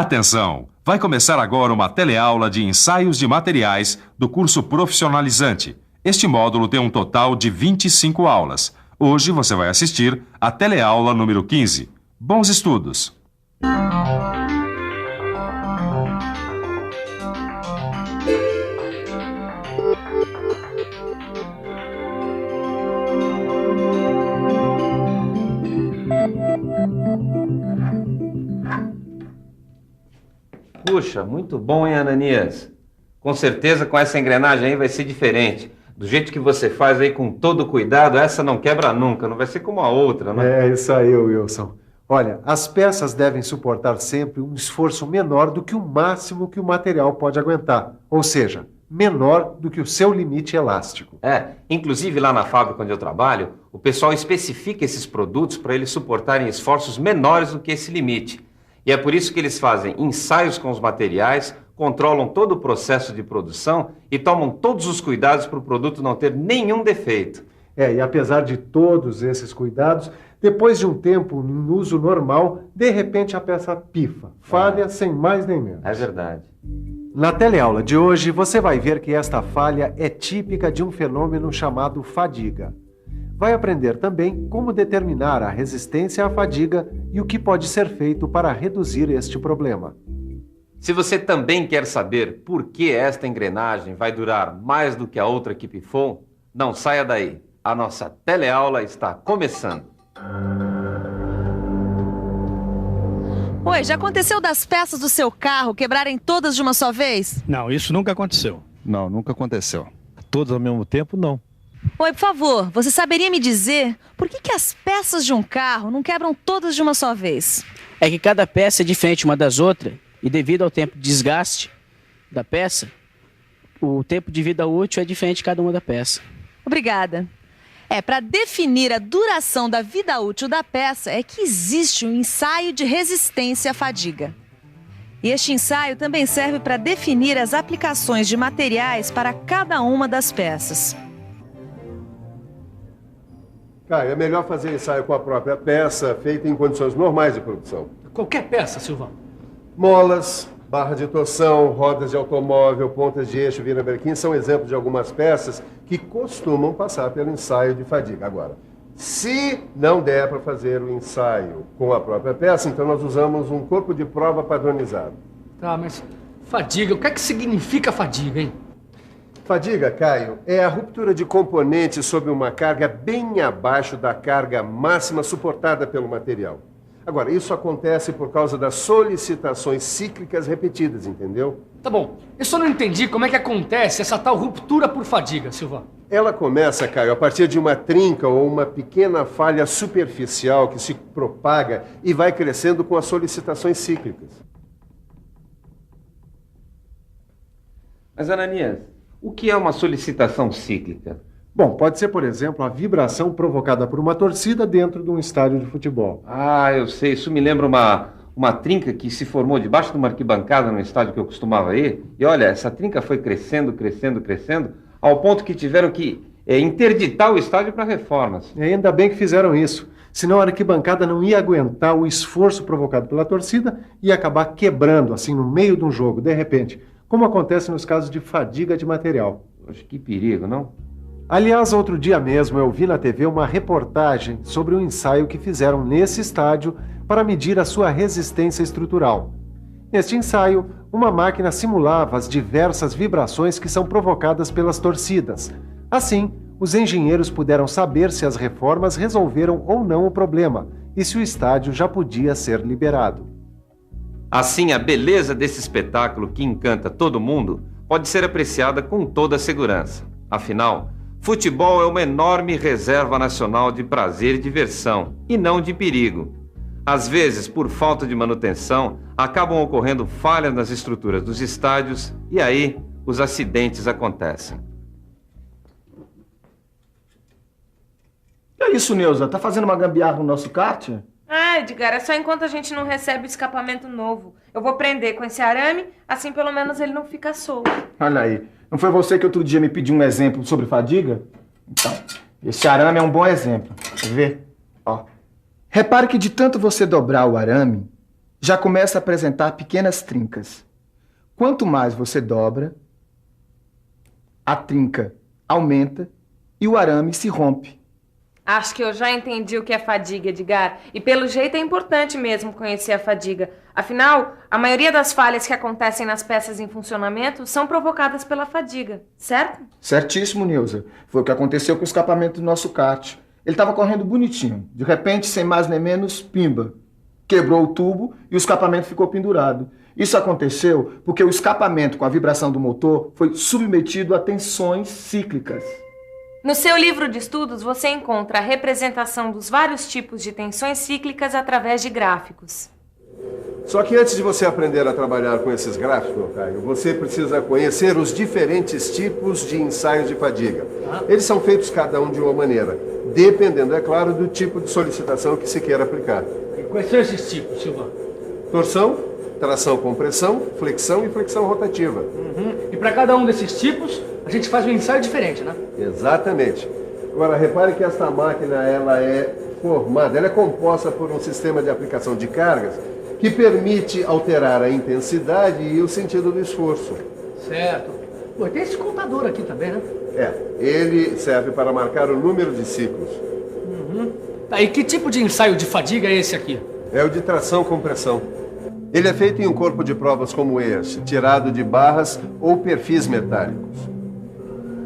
Atenção! Vai começar agora uma teleaula de ensaios de materiais do curso profissionalizante. Este módulo tem um total de 25 aulas. Hoje você vai assistir a teleaula número 15. Bons estudos! Puxa, muito bom, hein, Ananias? Com certeza com essa engrenagem aí vai ser diferente. Do jeito que você faz aí com todo cuidado, essa não quebra nunca, não vai ser como a outra, né? É isso aí, Wilson. Olha, as peças devem suportar sempre um esforço menor do que o máximo que o material pode aguentar. Ou seja, menor do que o seu limite elástico. Inclusive lá na fábrica onde eu trabalho, o pessoal especifica esses produtos para eles suportarem esforços menores do que esse limite. E é por isso que eles fazem ensaios com os materiais, controlam todo o processo de produção e tomam todos os cuidados para o produto não ter nenhum defeito. E apesar de todos esses cuidados, depois de um tempo em uso normal, de repente a peça pifa, falha sem mais nem menos. É verdade. Na teleaula de hoje, você vai ver que esta falha é típica de um fenômeno chamado fadiga. Vai aprender também como determinar a resistência à fadiga e o que pode ser feito para reduzir este problema. Se você também quer saber por que esta engrenagem vai durar mais do que a outra que pifou, não saia daí. A nossa teleaula está começando. Oi, já aconteceu das peças do seu carro quebrarem todas de uma só vez? Não, isso nunca aconteceu. Não, nunca aconteceu. Todas ao mesmo tempo, não. Oi, por favor, você saberia me dizer por que as peças de um carro não quebram todas de uma só vez? É que cada peça é diferente uma das outras e devido ao tempo de desgaste da peça, o tempo de vida útil é diferente de cada uma da peça. Obrigada. Para definir a duração da vida útil da peça é que existe um ensaio de resistência à fadiga. E este ensaio também serve para definir as aplicações de materiais para cada uma das peças. Caio, é melhor fazer ensaio com a própria peça, feita em condições normais de produção. Qualquer peça, Silvão. Molas, barra de torção, rodas de automóvel, pontas de eixo, vira-brequim são exemplos de algumas peças que costumam passar pelo ensaio de fadiga. Agora, se não der para fazer o ensaio com a própria peça, então nós usamos um corpo de prova padronizado. Tá, mas fadiga, o que é que significa fadiga, hein? Fadiga, Caio, é a ruptura de componentes sob uma carga bem abaixo da carga máxima suportada pelo material. Agora, isso acontece por causa das solicitações cíclicas repetidas, entendeu? Tá bom, eu só não entendi como é que acontece essa tal ruptura por fadiga, Silvão. Ela começa, Caio, a partir de uma trinca ou uma pequena falha superficial que se propaga e vai crescendo com as solicitações cíclicas. Mas, Ananias, o que é uma solicitação cíclica? Bom, pode ser, por exemplo, a vibração provocada por uma torcida dentro de um estádio de futebol. Eu sei. Isso me lembra uma trinca que se formou debaixo de uma arquibancada no estádio que eu costumava ir. E olha, essa trinca foi crescendo, ao ponto que tiveram que interditar o estádio para reformas. E ainda bem que fizeram isso. Senão a arquibancada não ia aguentar o esforço provocado pela torcida e ia acabar quebrando, assim, no meio de um jogo, de repente. Como acontece nos casos de fadiga de material. Poxa, que perigo, não? Aliás, outro dia mesmo eu vi na TV uma reportagem sobre um ensaio que fizeram nesse estádio para medir a sua resistência estrutural. Neste ensaio, uma máquina simulava as diversas vibrações que são provocadas pelas torcidas. Assim, os engenheiros puderam saber se as reformas resolveram ou não o problema e se o estádio já podia ser liberado. Assim, a beleza desse espetáculo que encanta todo mundo pode ser apreciada com toda a segurança. Afinal, futebol é uma enorme reserva nacional de prazer e diversão, e não de perigo. Às vezes, por falta de manutenção, acabam ocorrendo falhas nas estruturas dos estádios e aí os acidentes acontecem. Que é isso, Neuza? Tá fazendo uma gambiarra no nosso kart? Edgar, é só enquanto a gente não recebe o escapamento novo. Eu vou prender com esse arame, assim pelo menos ele não fica solto. Olha aí, não foi você que outro dia me pediu um exemplo sobre fadiga? Então, esse arame é um bom exemplo. Quer ver? Ó. Repare que de tanto você dobrar o arame, já começa a apresentar pequenas trincas. Quanto mais você dobra, a trinca aumenta e o arame se rompe. Acho que eu já entendi o que é fadiga, Edgar. E pelo jeito é importante mesmo conhecer a fadiga. Afinal, a maioria das falhas que acontecem nas peças em funcionamento são provocadas pela fadiga, certo? Certíssimo, Nilza. Foi o que aconteceu com o escapamento do nosso kart. Ele estava correndo bonitinho. De repente, sem mais nem menos, pimba. Quebrou o tubo e o escapamento ficou pendurado. Isso aconteceu porque o escapamento com a vibração do motor foi submetido a tensões cíclicas. No seu livro de estudos, você encontra a representação dos vários tipos de tensões cíclicas através de gráficos. Só que antes de você aprender a trabalhar com esses gráficos, Caio, você precisa conhecer os diferentes tipos de ensaios de fadiga. Eles são feitos cada um de uma maneira, dependendo, é claro, do tipo de solicitação que se quer aplicar. E quais são esses tipos, Silvão? Torção, tração com pressão, flexão e flexão rotativa. E para cada um desses tipos, a gente faz um ensaio diferente, né? Exatamente. Agora, repare que esta máquina ela é formada, ela é composta por um sistema de aplicação de cargas que permite alterar a intensidade e o sentido do esforço. Certo. Pô, tem esse contador aqui também, né? Ele serve para marcar o número de ciclos. Tá, e que tipo de ensaio de fadiga é esse aqui? É o de tração com pressão. Ele é feito em um corpo de provas como este, tirado de barras ou perfis metálicos.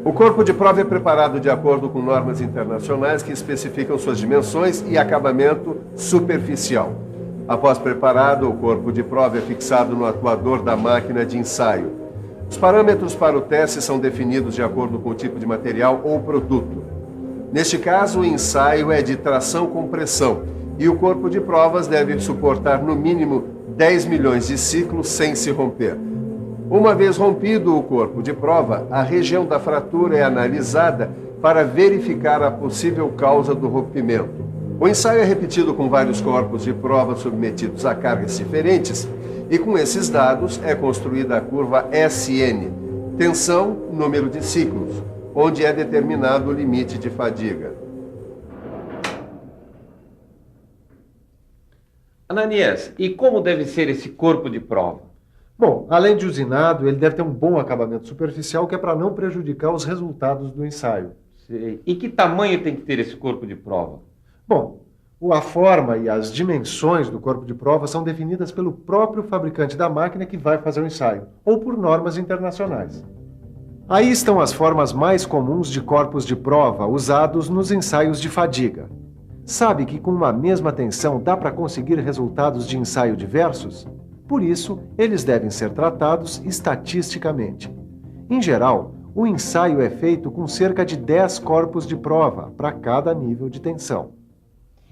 O corpo de prova é preparado de acordo com normas internacionais que especificam suas dimensões e acabamento superficial. Após preparado, o corpo de prova é fixado no atuador da máquina de ensaio. Os parâmetros para o teste são definidos de acordo com o tipo de material ou produto. Neste caso, o ensaio é de tração com pressão e o corpo de provas deve suportar no mínimo 10 milhões de ciclos sem se romper. Uma vez rompido o corpo de prova, a região da fratura é analisada para verificar a possível causa do rompimento. O ensaio é repetido com vários corpos de prova submetidos a cargas diferentes e com esses dados é construída a curva SN, tensão, número de ciclos, onde é determinado o limite de fadiga. Ananias, e como deve ser esse corpo de prova? Bom, além de usinado, ele deve ter um bom acabamento superficial que é para não prejudicar os resultados do ensaio. Sei. E que tamanho tem que ter esse corpo de prova? Bom, a forma e as dimensões do corpo de prova são definidas pelo próprio fabricante da máquina que vai fazer o ensaio, ou por normas internacionais. Aí estão as formas mais comuns de corpos de prova usados nos ensaios de fadiga. Sabe que com uma mesma tensão dá para conseguir resultados de ensaio diversos? Por isso, eles devem ser tratados estatisticamente. Em geral, o ensaio é feito com cerca de 10 corpos de prova para cada nível de tensão.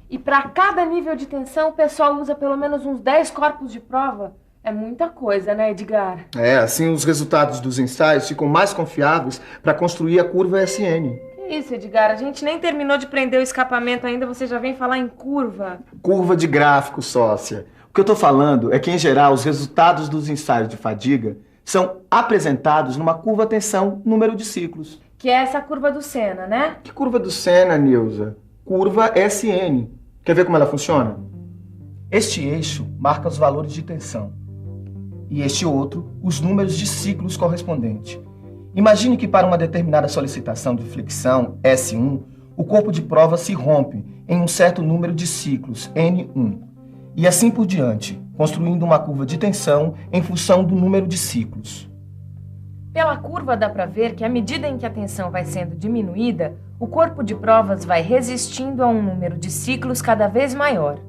E para cada nível de tensão, o pessoal usa pelo menos uns 10 corpos de prova? É muita coisa, né, Edgar? Assim os resultados dos ensaios ficam mais confiáveis para construir a curva SN. Que isso, Edgar? A gente nem terminou de prender o escapamento ainda, você já vem falar em curva. Curva de gráfico, sócia. O que eu estou falando é que, em geral, os resultados dos ensaios de fadiga são apresentados numa curva tensão número de ciclos. Que é essa curva do Senna, né? Que curva do Senna, Nilza? Curva SN. Quer ver como ela funciona? Este eixo marca os valores de tensão e este outro, os números de ciclos correspondentes. Imagine que para uma determinada solicitação de flexão, S1, o corpo de prova se rompe em um certo número de ciclos, N1. E assim por diante, construindo uma curva de tensão em função do número de ciclos. Pela curva dá para ver que à medida em que a tensão vai sendo diminuída, o corpo de provas vai resistindo a um número de ciclos cada vez maior.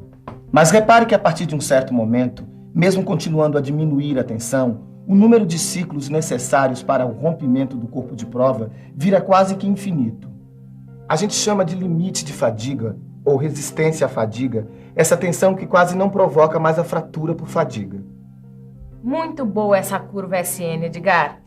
Mas repare que a partir de um certo momento, mesmo continuando a diminuir a tensão, o número de ciclos necessários para o rompimento do corpo de prova vira quase que infinito. A gente chama de limite de fadiga ou resistência à fadiga, essa tensão que quase não provoca mais a fratura por fadiga. Muito boa essa curva SN, Edgar.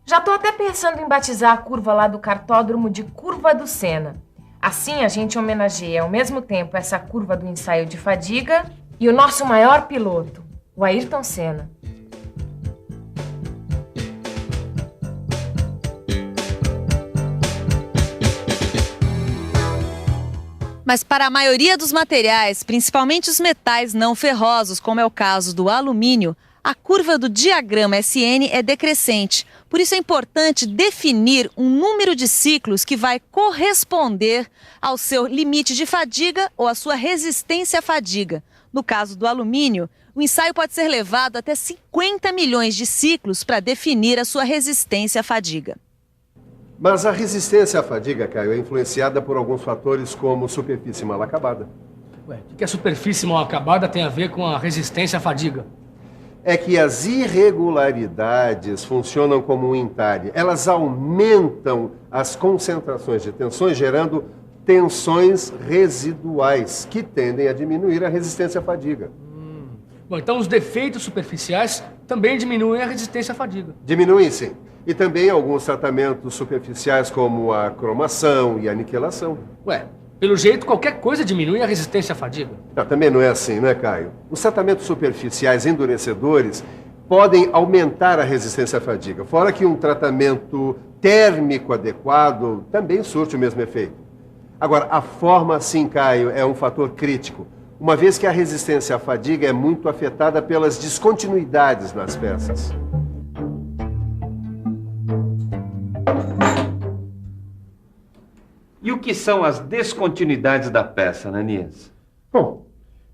Já tô até pensando em batizar a curva lá do cartódromo de curva do Senna. Assim a gente homenageia ao mesmo tempo essa curva do ensaio de fadiga e o nosso maior piloto, o Ayrton Senna. Mas para a maioria dos materiais, principalmente os metais não ferrosos, como é o caso do alumínio, a curva do diagrama SN é decrescente. Por isso é importante definir um número de ciclos que vai corresponder ao seu limite de fadiga ou à sua resistência à fadiga. No caso do alumínio, o ensaio pode ser levado até 50 milhões de ciclos para definir a sua resistência à fadiga. Mas a resistência à fadiga, Caio, é influenciada por alguns fatores como superfície mal acabada. Ué, o que a superfície mal acabada tem a ver com a resistência à fadiga? É que as irregularidades funcionam como um entalhe. Elas aumentam as concentrações de tensões, gerando tensões residuais, que tendem a diminuir a resistência à fadiga. Bom, então os defeitos superficiais também diminuem a resistência à fadiga. Diminuem, sim. E também alguns tratamentos superficiais, como a cromação e a aniquilação. Ué, pelo jeito, qualquer coisa diminui a resistência à fadiga. Também não é assim, né, Caio? Os tratamentos superficiais endurecedores podem aumentar a resistência à fadiga, fora que um tratamento térmico adequado também surte o mesmo efeito. Agora, a forma, sim, Caio, é um fator crítico, uma vez que a resistência à fadiga é muito afetada pelas descontinuidades nas peças. E o que são as descontinuidades da peça, Ananias? Bom,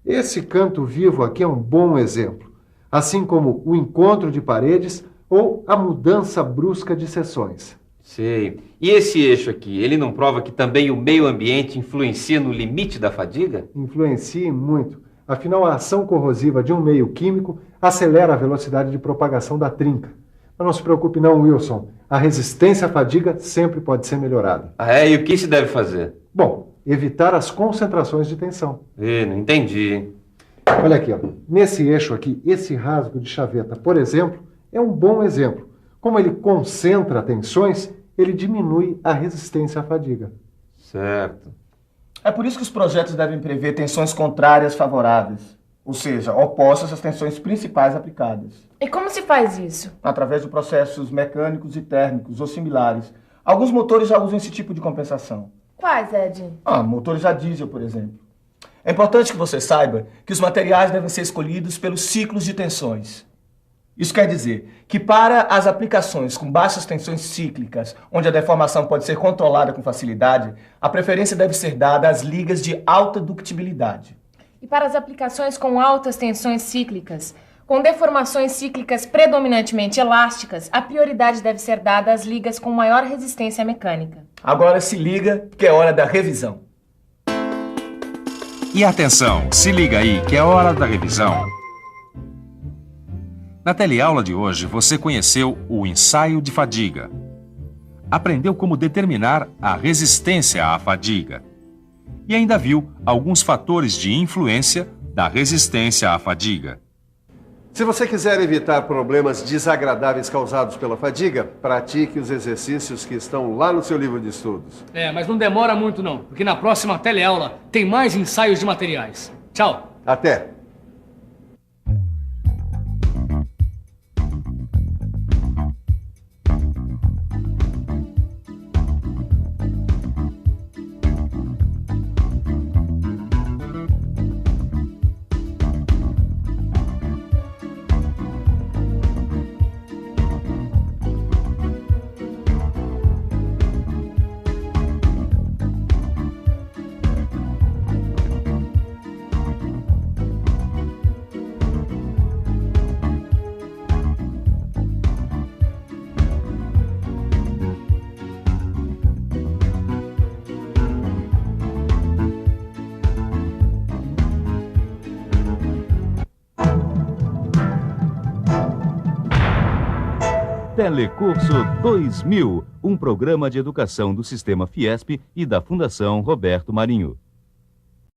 esse canto vivo aqui é um bom exemplo, assim como o encontro de paredes ou a mudança brusca de seções. Sei. E esse eixo aqui, ele não prova que também o meio ambiente influencia no limite da fadiga? Influencia muito. Afinal, a ação corrosiva de um meio químico acelera a velocidade de propagação da trinca. Mas não se preocupe não, Wilson. A resistência à fadiga sempre pode ser melhorada. Ah, é? E o que se deve fazer? Bom, evitar as concentrações de tensão. Não entendi. Olha aqui, ó. Nesse eixo aqui, esse rasgo de chaveta, por exemplo, é um bom exemplo. Como ele concentra tensões, ele diminui a resistência à fadiga. Certo. É por isso que os projetos devem prever tensões contrárias favoráveis, ou seja, opostas às tensões principais aplicadas. E como se faz isso? Através de processos mecânicos e térmicos ou similares. Alguns motores já usam esse tipo de compensação. Quais, Ed? Motores a diesel, por exemplo. É importante que você saiba que os materiais devem ser escolhidos pelos ciclos de tensões. Isso quer dizer que para as aplicações com baixas tensões cíclicas, onde a deformação pode ser controlada com facilidade, a preferência deve ser dada às ligas de alta ductibilidade. E para as aplicações com altas tensões cíclicas, com deformações cíclicas predominantemente elásticas, a prioridade deve ser dada às ligas com maior resistência mecânica. Agora se liga, que é hora da revisão. E atenção, se liga aí que é hora da revisão. Na teleaula de hoje, você conheceu o ensaio de fadiga. Aprendeu como determinar a resistência à fadiga. E ainda viu alguns fatores de influência da resistência à fadiga. Se você quiser evitar problemas desagradáveis causados pela fadiga, pratique os exercícios que estão lá no seu livro de estudos. Mas não demora muito não, porque na próxima teleaula tem mais ensaios de materiais. Tchau. Até! Telecurso 2000, um programa de educação do Sistema Fiesp e da Fundação Roberto Marinho.